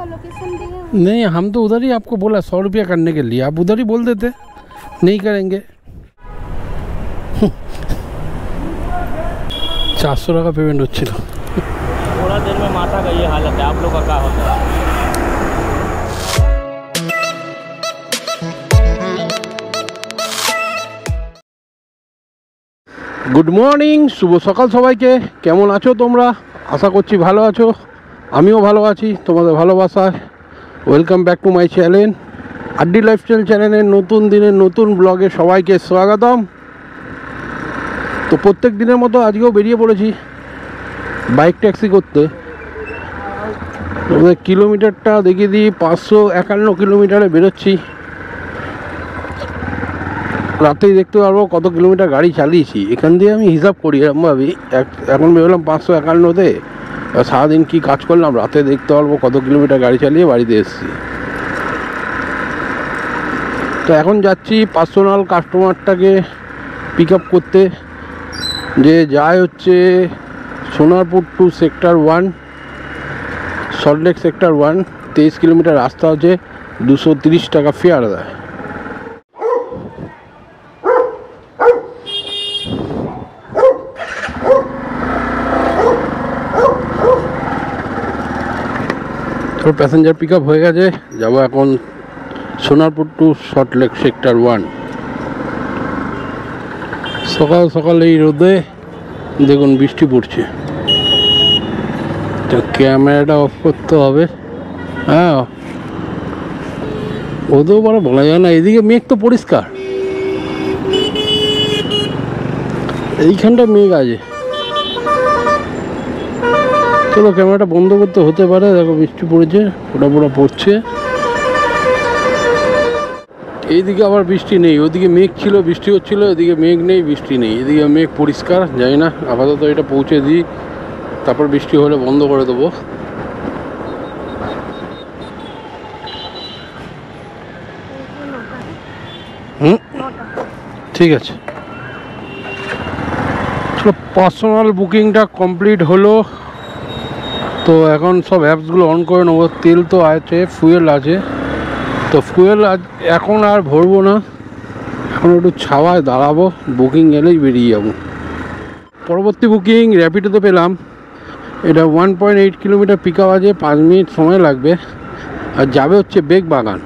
का लोकेशन दिए? नहीं, हम तो उधर ही आपको बोला 100 रुपया करने के लिए, आप उधर ही बोल देते नहीं करेंगे। 400 টাকা पेमेंट होच्छिल। थोड़ा देर में माथा का ये हालत है, आप लोग का क्या होता है? गुड मर्निंग, शुभ सकाल सबाइके। केमन आछो तोमरा? आशा करछि भालो आछो, आमिओ भालो आछि तोमादेर भालोबासाय। Welcome back to my channel RD lifestyle चैनलेर नतून दिनेर नतून ब्लगे सबाइके स्वागतम। तो प्रत्येक दिनेर मतो आजकेও बेरिये पड़ेछि बाइक टैक्सि करते। किलोमीटारटा देखिए दी 551 किलोमीटारे बेरोচ্ছি। রাতেই দেখতে পারবো কত কিলোমিটার গাড়ি চালিয়েছি। এখান দিয়ে আমি হিসাব করি এরকম ভাবি, এখন বেরোলাম 551তে, সারাদিন কি কাজ করলাম রাতে দেখতে পারবো কত কিলোমিটার গাড়ি চালিয়ে বাড়িতে এসেছি। তো এখন যাচ্ছি পার্সোনাল কাস্টমারটাকে পিক আপ করতে, যে যায় হচ্ছে Sonarpur to sector 1, Salt Lake sector 1, 23 kilometre রাস্তা আছে, 230 টাকা ফেয়ার দেয়। তো প্যাসেঞ্জার পিক আপ হয়ে গেছে, যাবো এখন সোনারপুর টু সল্টলেক সেক্টর 1। সকাল সকাল এই রোদে দেখুন বৃষ্টি পড়ছে, তো ক্যামেরাটা অফ করতে হবে। হ্যাঁ, ওদেরও বড় বলা যায় না। এদিকে মেঘ তো পরিষ্কার, এইখানটা মেঘ আছে। চলো ক্যামেরাটা বন্ধ করতে হতে পারে। দেখো বৃষ্টি পড়েছে, ফোঁটা ফোঁটা পড়ছে। এইদিকে আবার বৃষ্টি নেই, ওদিকে মেঘ ছিল বৃষ্টি হচ্ছিল, এদিকে মেঘ নেই বৃষ্টি নেই, এদিকে মেঘ পরিষ্কার। যাই না, আপাতত এটা পৌঁছে দিই, তারপর বৃষ্টি হলে বন্ধ করে দেবো। ঠিক আছে, চলো পার্সোনাল বুকিংটা কমপ্লিট হলো। তো এখন সব অ্যাপসগুলো অন করে নেবো। তেল তো আছে, ফুয়েল আছে, তো ফুয়েল এখন আর ভরবো না, এখন একটু ছাওয়ায় দাঁড়াবো, বুকিং এলেই বেরিয়ে যাবো। পরবর্তী বুকিং র্যাপিডোতে পেলাম। এটা 1.8 কিলোমিটার পিক আপ আছে, 5 মিনিট সময় লাগবে, আর যাবে হচ্ছে বেগবাগান।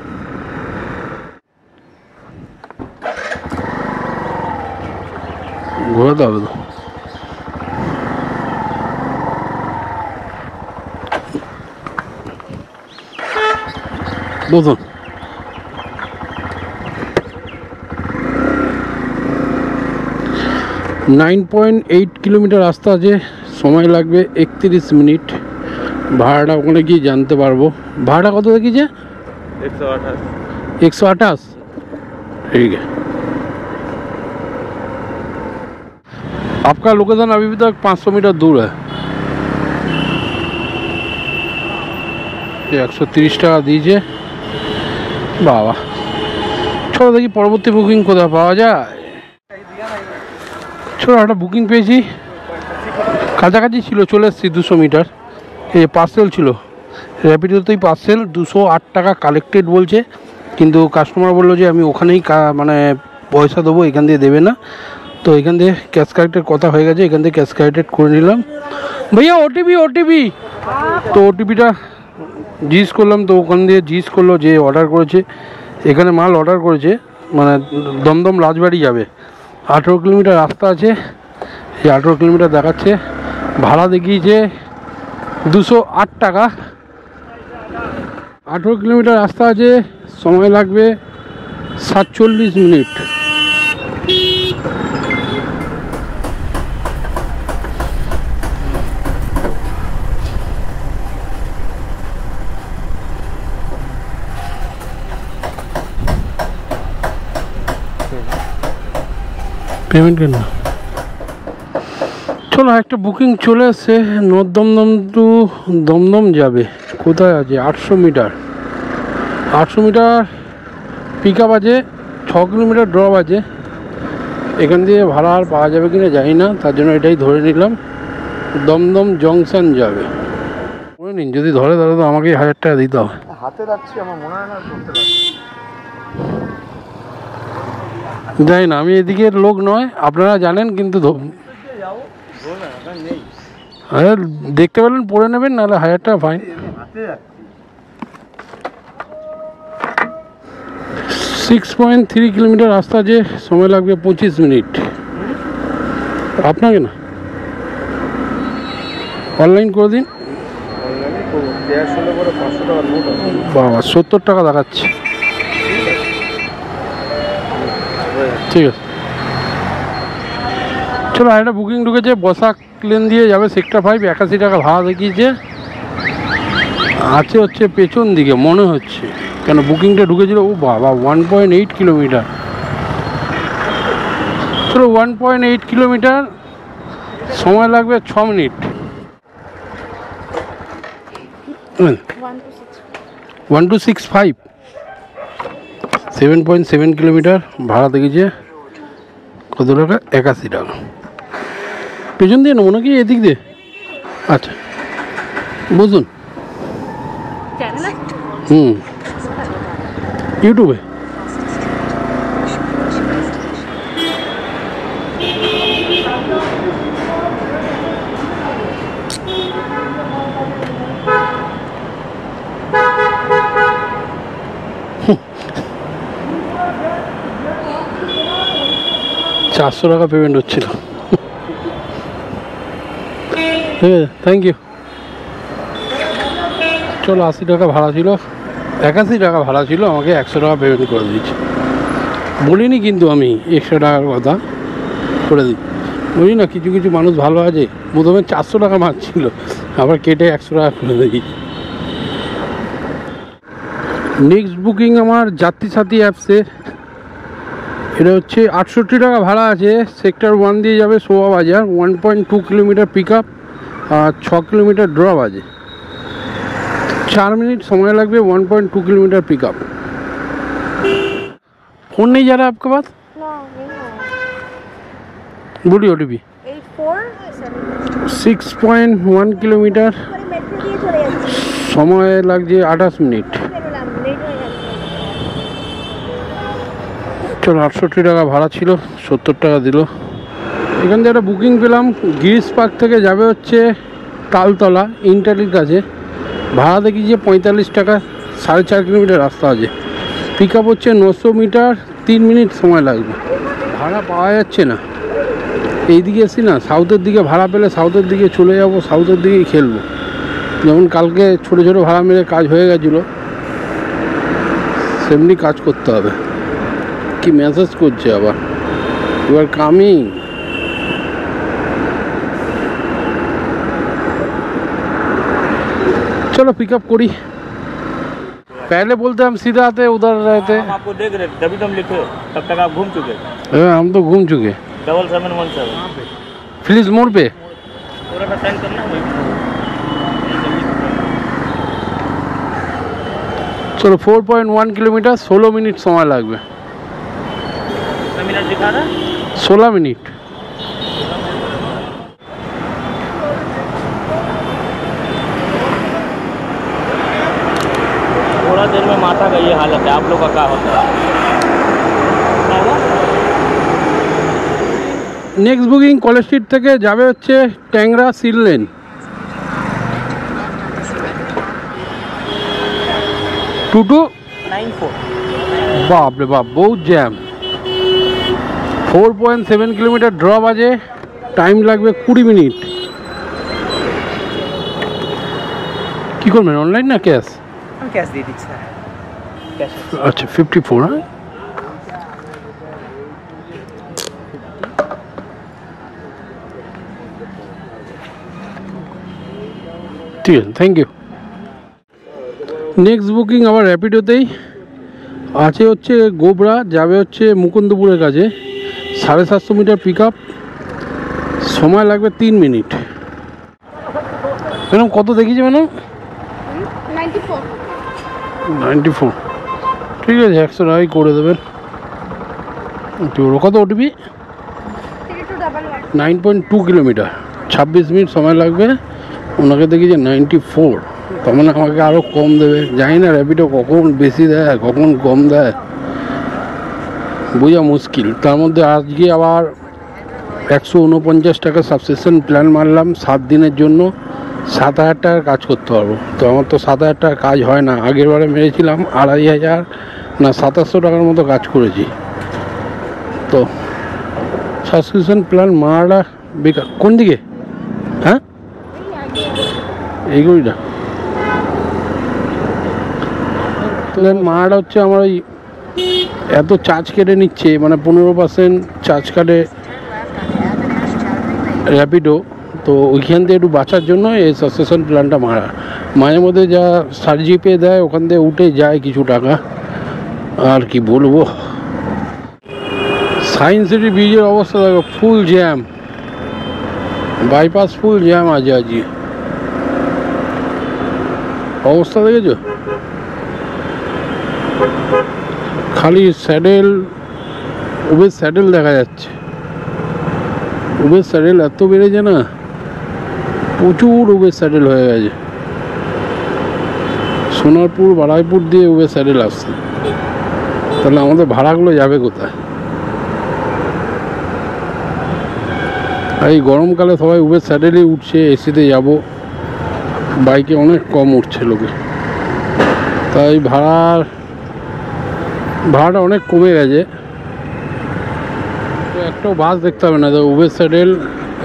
ঘোরাতে হবে তো। বুঝুন 9.8 কিলোমিটার রাস্তা আছে, সময় লাগবে 31 মিনিট। ভাড়াটা ওখানে গিয়ে জানতে পারবো। ভাড়াটা কত দেখিয়েছে? 128। ठीक है, आपका लोकेशन अभी भी तक 500 मीटर दूर है। 130 টাকা দিয়েছে বাবা। চলো দেখি পরবর্তী বুকিং কোথায় পাওয়া যায়। চলো একটা বুকিং পেয়েছি, কাছাকাছি ছিল, চলে এসেছি 200 মিটার। এই পার্সেল ছিল, র্যাপিডোতেই পার্সেল, 208 টাকা কালেক্টেড বলছে, কিন্তু কাস্টমার বললো যে আমি ওখানেই মানে পয়সা দেবো, এখান দিয়ে দেবে না। তো এখান থেকে ক্যাশ কালেক্টেড কথা হয়ে গেছে, এখান থেকে ক্যাশ কালেক্টেড করে নিলাম। ভাইয়া ওটিপি। তো ওটিপিটা জিজ্ঞেস করলাম, তো ওখান দিয়ে জিজ্ঞেস করলো যে অর্ডার করেছে, এখানে মাল অর্ডার করেছে, মানে দমদম রাজবাড়ি যাবে, 18 কিলোমিটার রাস্তা আছে। এই 18 কিলোমিটার দেখাচ্ছে, ভাড়া দেখিয়েছে 208 টাকা। 18 কিলোমিটার রাস্তা আছে, সময় লাগবে 47 মিনিট। পেমেন্ট কেন? চলো একটা বুকিং চলে এসছে, নর্থ দমদম টু দমদম যাবে। কোথায় আছে? 800 মিটার। 800 মিটার পিক আপ আছে, 6 কিলোমিটার ড্রপ আছে। এখান দিয়ে ভাড়া আর পাওয়া যাবে কিনা জানি না, তার জন্য এটাই ধরে নিলাম। দমদম জংশন যাবে, করে নিন, যদি ধরে তাহলে তো আমাকে 1000 টাকা দিতে হবে। হাতে রাখছি, আমার মনে হয় না করতে পারছি। জানি না, আমি এদিকের লোক নয়, আপনারা জানেন, কিন্তু আরে দেখতে পেলেন পড়ে নেবেন, নাহলে 1000 টাকা ফাইন। হাতে রাখছি। 6.3 কিলোমিটার রাস্তা, যে সময় লাগবে 25 মিনিট। আপনাকে না, অনলাইন করে দিন। অনলাইনে করবো, ক্যাশ হলে পরে 500 টাকার নোট আছে। বাবা 70 টাকা দেখাচ্ছে। ঠিক আছে, চলো। একটা বুকিং ঢুকেছে, বসাক লেন দিয়ে যাবে সেক্টর 5, 81 টাকা ভাড়া দেখিয়েছে। আছে হচ্ছে পেছন দিকে মনে হচ্ছে, কেন বুকিংটা ঢুকেছিল। ও বাবা 1.8 কিলোমিটার। চলো 1.8 কিলোমিটার, সময় লাগবে 6 মিনিট। 1265, 7.7 কিলোমিটার ভাড়া দেখেছে। কত টাকা? 81 টাকা। পেছন দিয়ে নেবো নাকি এদিক দিয়ে? আচ্ছা, বুঝুন। ইউটিউবে $400 টাকা পেমেন্ট হচ্ছিল। ঠিক আছে, থ্যাংক ইউ। চলো, 80 টাকা ভাড়া ছিল, 81 টাকা ভাড়া ছিল, আমাকে 100 টাকা পেমেন্ট করে দিয়েছি। বলিনি কিন্তু আমি 100 টাকার কথা করে দিই, বলি না। কিছু কিছু মানুষ ভালো আছে, প্রথমে 400 টাকা মারছিল, আবার কেটে 100 টাকা করে দিই। নেক্সট বুকিং আমার যাত্রী সাথী অ্যাপসে। এটা হচ্ছে 68 টাকা ভাড়া আছে, সেক্টর 1 দিয়ে যাবে শোভা বাজার। 1.2 কিলোমিটার পিক আপ আর 6 কিলোমিটার ড্রপ আছে। 4 মিনিট সময় লাগবে, 1.2 किलोमीटर पिकअप। फोन नहीं जा रहा आपके पास? बोलिए OTP। 6.1 किलोमीटर, समय লাগছে 28 মিনিট। চলো, 68 টাকা ভাড়া ছিল, 70 টাকা দিল। এখান থেকে একটা বুকিং পেলাম, গিরিশ পার্ক থেকে যাবে হচ্ছে তালতলা ইন্টারলির কাছে। ভাড়া দেখি যে 45 টাকা, 4.5 কিলোমিটার রাস্তা আছে। পিক আপ হচ্ছে 900 মিটার, 3 মিনিট সময় লাগবে। ভাড়া পাওয়া যাচ্ছে না, এইদিকে এসি না, সাউথের দিকে ভাড়া পেলে সাউথের দিকে চলে যাব, সাউথের দিকেই খেলবো। যেমন কালকে ছোটো ছোটো ভাড়া মেরে কাজ হয়ে গেছিলো, সেমনি কাজ করতে হবে। কি মেসেজ করছে আবার, এবার কামিং। चलो पिकअप करी। पहले बोलते हम सीधा आते उधर रहते। हम आपको देख रहे थे, तभी तो हम लिखे, तब तक आप घूम चुके। हम तो घूम चुके। 7717 फ्लिज मोड़ पे पूरा का टर्न करना है। चलो 4.1 किलोमीटर, 16 मिनट समय লাগবে। कितना मिनट दिखा रहा है? 16 मिनट। थोड़ा देर में माता का ये हालत है, आप लोग का क्या होता है? नेक्स्ट बुकिंग कलेज स्ट्रीट থেকে যাবে হচ্ছে ট্যাংরা সিল লেন। 2294 বাপ রে বাপ, বহুত জ্যাম। 4.7 কিলোমিটার ড্রপ আছে, টাইম লাগবে 20 মিনিট। কি করবেন, অনলাইন না ক্যাশ? ক্যাশ দিয়ে দিচ্ছি। আচ্ছা 54। হ্যাঁ ঠিক আছে, থ্যাংক ইউ। নেক্সট বুকিং আবার র্যাপিডোতেই আছে হচ্ছে গোবরা, যাবে হচ্ছে মুকুন্দপুরের কাছে। 750 মিটার পিক আপ, সময় লাগবে 3 মিনিট। ম্যাডাম কত দেখিয়েছে ম্যাডাম? 94। ঠিক আছে, 100 টাকাই করে দেবেন। কত ওটিপি? 9.2 কিলোমিটার, 26 মিনিট সময় লাগবে। ওনাকে দেখি যে 94। তখন আমাকে আরও কম দেবে। জানি না র্যাপিডো কখন বেশি দেয় কখন কম দেয়, বোঝা মুশকিল। তার মধ্যে আজকে আবার 149 টাকা সাবস্ক্রিপশন প্ল্যান মারলাম 7 দিনের জন্য, 7,000 টাকার কাজ করতে পারবো। তো আমার তো 7,000 টাকার কাজ হয় না। আগের বারে মেরেছিলাম 2,500 না 2700 টাকার মতো কাজ করেছি। তো সাবস্ক্রিপশন প্ল্যান মারাটা বেকার। কোন দিকে? হ্যাঁ এইগুলিটা প্ল্যান মারাটা হচ্ছে আমার ওই এত চার্জ কেটে নিচ্ছে, মানে 15% চার্জ কাটে র্যাপিডো। তো ওইখান থেকে একটু বাঁচার জন্য এই সাবস্ক্রিপশন প্ল্যানটা মারা। মাঝে মধ্যে যা সার্জি-পে দেয় ওখান থেকে উঠে যায় কিছু টাকা। আর কি বলবো, সায়েন্স সিটি ব্রিজের অবস্থা দেখো, ফুল জ্যাম, বাইপাস ফুল জ্যাম আছে আজকে। অবস্থা দেখেছো, খালি স্যাডেল, উবের স্যাডেল দেখা যাচ্ছে। উবের স্যাডেল এত বেড়েছে না, প্রচুর উবের স্যাডেল হয়ে গেছে। সোনারপুর বারাইপুর দিয়ে উবের স্যাডেল আসছে, তাহলে আমাদের ভাড়াগুলো যাবে কোথায়? এই গরমকালে সবাই উবের স্যাডেলই উঠছে, এসিতে যাব, বাইকে অনেক কম উঠছে লোকে, তাই ভাড়াটা অনেক কমে গেছে। তো একটাও বাস দেখতে হবে না, দেখো উবের স্যাডেল,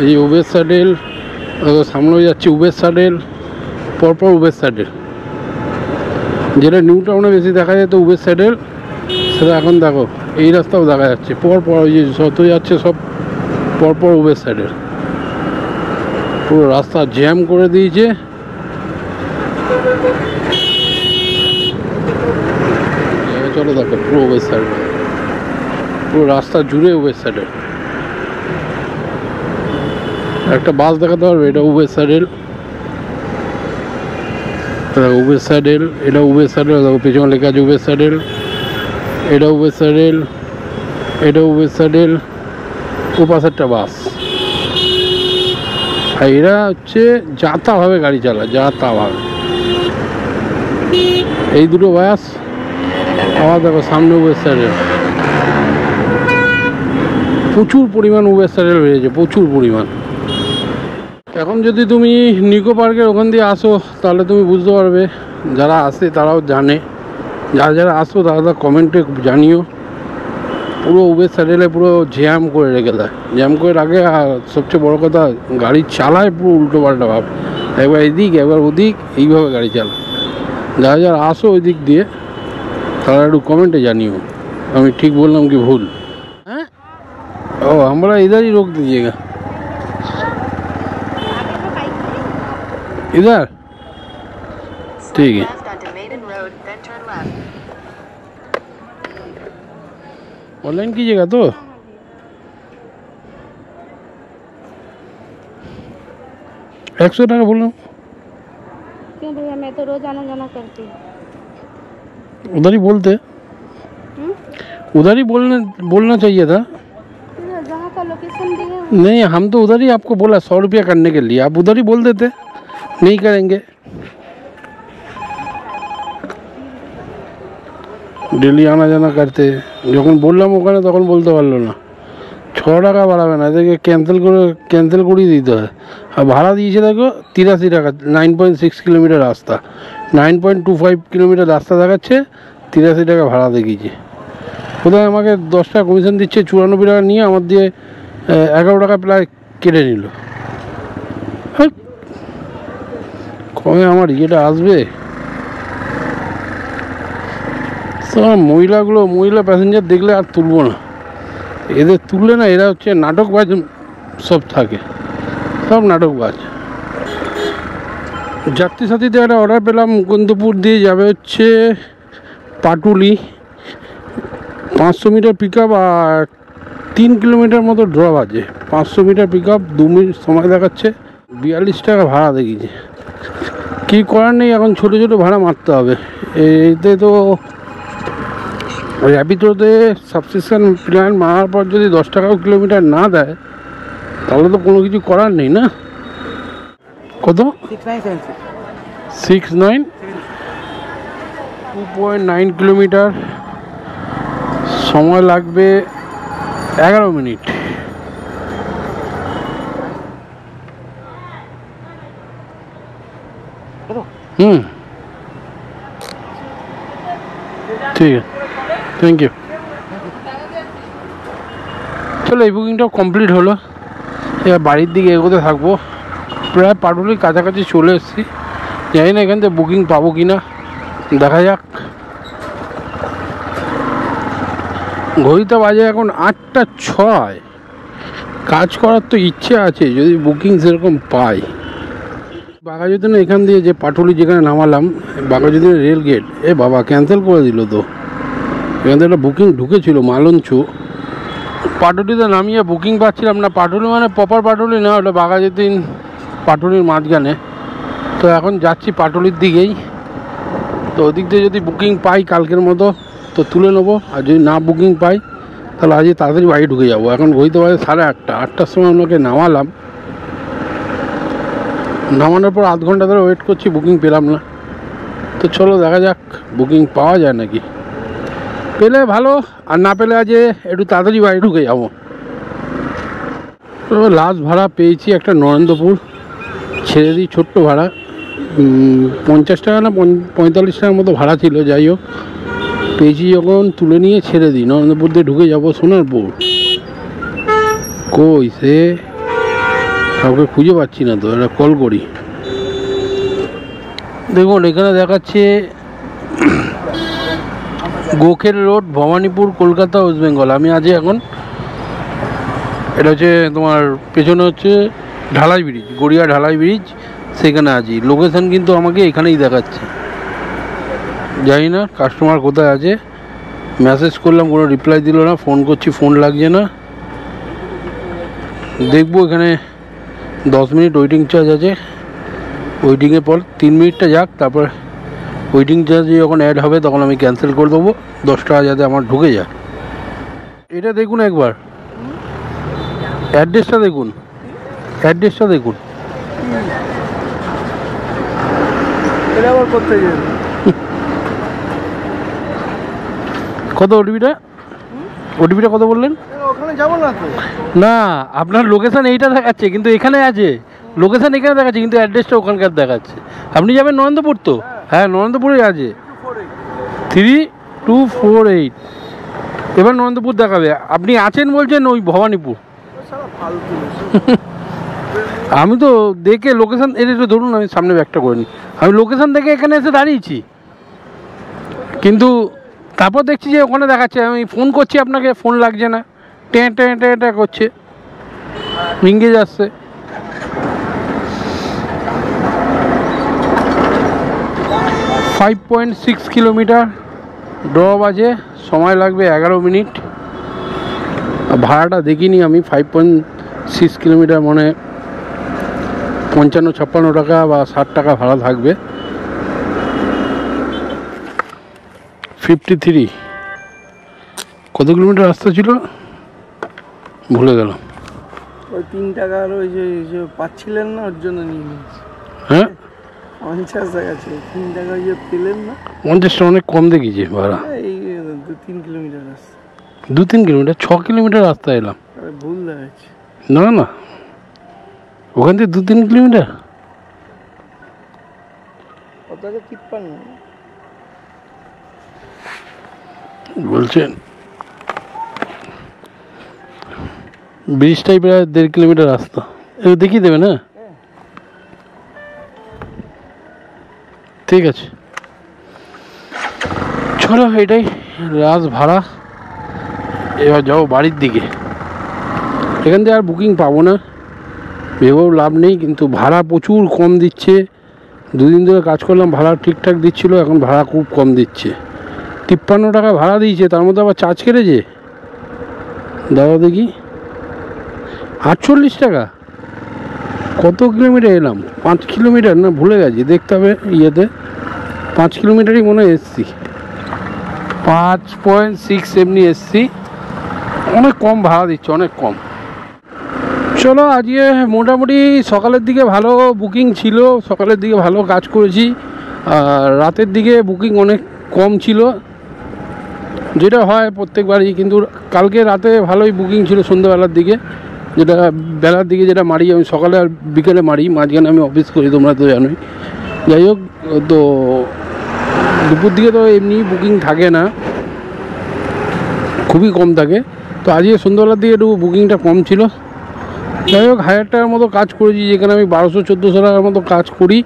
এই উবের স্যাডেল, দেখো সামনে যাচ্ছে উবের স্যাডেল, পরপর উবের স্যাডেল। যেটা নিউ টাউনে বেশি দেখা যায় তো উবের স্যাডেল, সেটা এখন দেখো এই রাস্তাও দেখা যাচ্ছে পরপর, ওই যে যত যাচ্ছে সব পরপর উবের স্যাডেল। পুরো রাস্তা জ্যাম করে দিয়েছে। চলো দেখো পুরো উবের স্যাডেল, পুরো রাস্তা জুড়ে উবের স্যাডেল। একটা বাস দেখাতে পারবে, এটা উবের স্যাডেল, উবের স্যাডেল, এটা উবের স্যাডেল, দেখো পেছনে লেখা আছে উবের স্যাডেল, এটা উবের স্যাডেল, এটা উবের স্যাডেল, ও পাশেরটা বাস। আর এরা হচ্ছে যা তা ভাবে গাড়ি চালায়, যা তা ভাবে। এই দুটো বাস, আবার দেখো সামনে উবের স্যাডেল, প্রচুর পরিমাণ উবের স্যাডেল বেরিয়েছে, প্রচুর পরিমাণ। এখন যদি তুমি নিকো পার্কের ওখান দিয়ে আসো তাহলে তুমি বুঝতে পারবে, যারা আসে তারাও জানে, যারা আসো তারা কমেন্টে জানিও। পুরো উবের স্যাডেলে পুরো জ্যাম করে রেখে দেয়, জ্যাম করে রাখে। আর সবচেয়ে বড় কথা, গাড়ি চালায় পুরো উল্টো পাল্টা ভাব, একবার এদিক একবার ওদিক, এইভাবে গাড়ি চালায়। যারা আসো ওই দিক দিয়ে তারা একটু কমেন্টে জানিও আমি ঠিক বললাম কি ভুল। হ্যাঁ ও আমরা इधर ही रोक दीजिएगा, इधर ठीक है। ऑनलाइन कीजिएगा तो 100 টাকা बोल रहा हूँ। क्यों भैया, मैं तो रोज आना जाना करती हूँ। उधर ही बोलते, उधर ही बोलना चाहिए था। जहाँ का लोकेशन दिए नहीं, हम तो उधर ही आपको बोला 100 रुपया करने के लिए, आप उधर ही बोल देते नहीं करेंगे। डेली आना जाना करते, যখন বললাম ওখানে তখন বলতে পারলো না। 6 টাকা বাড়াবে না, এদেরকে ক্যান্সেল করেই দিতে হয়। আর ভাড়া দিয়েছে দেখো 83 টাকা, 9.6 কিলোমিটার রাস্তা, 9.25 কিলোমিটার রাস্তা দেখাচ্ছে, 83 টাকা ভাড়া দেখিয়েছে। কোথায় আমাকে 10 টাকা কমিশন দিচ্ছে, 94 টাকা নিয়ে আমার দিয়ে 11 টাকা প্রায় কেটে নিল। কমে আমার ইয়েটা আসবে। সব মহিলা প্যাসেঞ্জার দেখলে আর তুলবো না, এদের তুললে না, এরা হচ্ছে নাটকবাজ সব থাকে, সব নাটকবাজ। যাত্রী সাথীতে একটা অর্ডার পেলাম, মুকুন্দপুর দিয়ে যাবে হচ্ছে পাটুলি, 500 মিটার পিক আপ আর 3 কিলোমিটার মতো ড্রপ আছে। 500 মিটার পিক আপ, 2 মিনিট সময় দেখাচ্ছে, 42 টাকা ভাড়া দেখিয়েছে। কী করার নেই, এখন ছোটো ছোটো ভাড়া মারতে হবে। এতে তো র্যাপিডোতে সাবস্ক্রিপশন প্ল্যান মারার পর যদি 10 টাকাও কিলোমিটার না দেয় তাহলে তো কোনো কিছু করার নেই না। কত? 69 2.9 কিলোমিটার, সময় লাগবে 11 মিনিট। ঠিক আছে, থ্যাংক ইউ। চলো, এই বুকিংটাও কমপ্লিট হলো। এবার বাড়ির দিকে এগোতে থাকবো। প্রায় পাটুলির কাছাকাছি চলে এসেছি। জানি না এখান থেকে বুকিং পাবো কি না, দেখা যাক। ঘড়িতে বাজে এখন 8টা 6। কাজ করার তো ইচ্ছে আছে যদি বুকিং সেরকম পাই। বাঘাযতীন এখান দিয়ে যে পাটুলি যেখানে নামালাম, বাঘাযতীন রেল গেট, বাবা ক্যান্সেল করে দিল তো। এখান থেকে একটা বুকিং ঢুকেছিল মালঞ্চ। পাটুলিতে নামিয়ে বুকিং পাচ্ছিলাম না। পাটুলি মানে প্রপার পাটুলি না, ওটা বাঘাযতীন পাটুলির মাঝখানে। তো এখন যাচ্ছি পাটুলির দিকেই। তো ওদিক দিয়ে যদি বুকিং পাই কালকের মতো তো তুলে নেবো, আর যদি না বুকিং পাই তাহলে আজকে তাড়াতাড়ি বাড়ি ঢুকে যাবো। এখন ঘড়িতে বাজে 8:30। 8টার সময় আমাকে নামালাম। নামানোর পর আধ ঘন্টা ধরে ওয়েট করছি, বুকিং পেলাম না। তো চলো দেখা যাক বুকিং পাওয়া যায় নাকি। পেলে ভালো, আর না পেলে আজ একটু তাড়াতাড়ি বাড়ি ঢুকে যাবো। তো লাস্ট ভাড়া পেয়েছি একটা নরেন্দ্রপুর, ছেড়ে দিই। ছোট্ট ভাড়া, 50 টাকা না 45 টাকার মতো ভাড়া ছিল। যাই হোক, পেয়েছি যখন তুলে নিয়ে ছেড়ে দিই। নরেন্দ্রপুর দিয়ে ঢুকে যাবো সোনারপুর। কই সে কাউকে খুঁজে পাচ্ছি না তো, এটা কল করি। দেখুন এখানে দেখাচ্ছে গোখেল রোড, ভবানীপুর, কলকাতা, ওয়েস্ট বেঙ্গল। আমি আজ এখন এটা হচ্ছে তোমার পেছনে হচ্ছে ঢালাই ব্রিজ, গড়িয়া ঢালাই ব্রিজ, সেখানে আছি। লোকেশান কিন্তু আমাকে এখানেই দেখাচ্ছে। জানি না কাস্টমার কোথায় আছে। মেসেজ করলাম, কোনো রিপ্লাই দিল না। ফোন করছি, ফোন লাগছে না। দেখবো এখানে 10 মিনিট ওয়েটিং চার্জ আছে। ওয়েটিংয়ের পর 3 মিনিটটা যাক, তারপর ওয়েটিং চার্জ যখন অ্যাড হবে তখন আমি ক্যান্সেল করে দেবো। 10 টাকা যাতে আমার ঢুকে যায়। এটা দেখুন একবার, অ্যাড্রেসটা দেখুন, অ্যাড্রেসটা দেখুন। এটা আবার করতে যাবে কত ওটিপিটা? ওটিপিটা কত বললেন? ওখানে যাবো না তো। না, আপনার লোকেশান এইটা দেখাচ্ছে কিন্তু এখানে আছে। লোকেশান এখানে দেখাচ্ছে কিন্তু অ্যাড্রেসটা ওখানকার দেখাচ্ছে। আপনি যাবেন নরেন্দ্রপুর তো? হ্যাঁ, নরেন্দ্রপুরে আছে 3248। এবার নরেন্দ্রপুর দেখাবে। আপনি আছেন বলছেন ওই ভবানীপুর। আমি তো দেখে লোকেশান, এটা একটু ধরুন, আমি সামনে ব্যাকটা করে নিই। আমি লোকেশান দেখে এখানে এসে দাঁড়িয়েছি, কিন্তু তারপর দেখছি যে ওখানে দেখাচ্ছে। আমি ফোন করছি আপনাকে, ফোন লাগছে না, ট্যাঁ ট্যাঁ ট্যাঁ ট্যাঁ করছে, ইংরেজ আসছে। ফাইভ 5.6 কিলোমিটার ড্রপ আছে, সময় লাগবে 11 মিনিট। ভাড়াটা দেখিনি আমি। 5.6 কিলোমিটার মানে 55-56 টাকা বা 60 টাকা ভাড়া থাকবে। 53 কত কিলোমিটার রাস্তা ছিল ভুলে গেলাম। ওই 3 টাকার ওই যে পাচ্ছিলেন না, ওর জন্য নিয়ে নিয়েছি। হ্যাঁ, 50 টাকা ছিল, 3 টাকা যে পেলেন না। 50 টাকা অনেক কম দেখিয়েছে ভাড়া। এই 2-3 কিলোমিটার রাস্তা। 2-3 কিলোমিটার, 6 কিলোমিটার রাস্তা এলাম। ভুল দেখাচ্ছে। না না, ওখান থেকে 2-3 কিলোমিটার। কত 53 বলছেন ব্রিজটাই প্রায় 1.5 কিলোমিটার রাস্তা। এবার দেখিয়ে দেবে না? ঠিক আছে, চলো, এটাই রাজ ভাড়া। এবার যাও বাড়ির দিকে। এখান থেকে আর বুকিং পাবো না, ভেবেও লাভ নেই। কিন্তু ভাড়া প্রচুর কম দিচ্ছে। 2 দিন ধরে কাজ করলাম, ভাড়া ঠিকঠাক দিচ্ছিল, এখন ভাড়া খুব কম দিচ্ছে। 53 টাকা ভাড়া দিয়েছে, তার মধ্যে আবার চার্জ কেটেছে। দাদা দেখি, 48 টাকা। কত কিলোমিটার এলাম? 5 কিলোমিটার না, ভুলে গেছি, দেখতে হবে ইয়েতে। 5 কিলোমিটারই মনে হয় এসছি। 5.6 এমনি এসছি। অনেক কম ভাড়া দিচ্ছে, অনেক কম। চলো আজকে মোটামুটি সকালের দিকে ভালো বুকিং ছিল, সকালের দিকে ভালো কাজ করেছি, আর রাতের দিকে বুকিং অনেক কম ছিল, যেটা হয় প্রত্যেকবারই। কিন্তু কালকে রাতে ভালোই বুকিং ছিল সন্ধ্যাবেলার দিকে, যেটা বেলার দিকে যেটা মারি আমি, সকালে আর বিকেলে মারি, মাঝখানে আমি অফিস করি, তোমরা তো জানোই। যাই হোক, তো দুপুর দিকে তো এমনি বুকিং থাকে না, খুবই কম থাকে। তো আজকে সন্ধ্যাবেলার দিকে একটু বুকিংটা কম ছিল। যাই হোক, 1000 টাকার মতো কাজ করেছি, যেখানে আমি 1200-1400 টাকার মতো কাজ করি,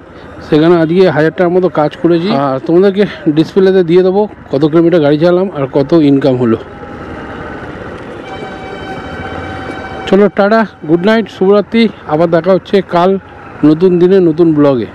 সেখানে আজকে 1000 টাকার মতো কাজ করেছি। আর তোমাদেরকে ডিসপ্লেতে দিয়ে দেবো কত কিলোমিটার গাড়ি চালাম আর কত ইনকাম হলো। চলো টাটা, গুড নাইট, শুভরাত্রি। আবার দেখা হচ্ছে কাল নতুন দিনে নতুন ব্লগে।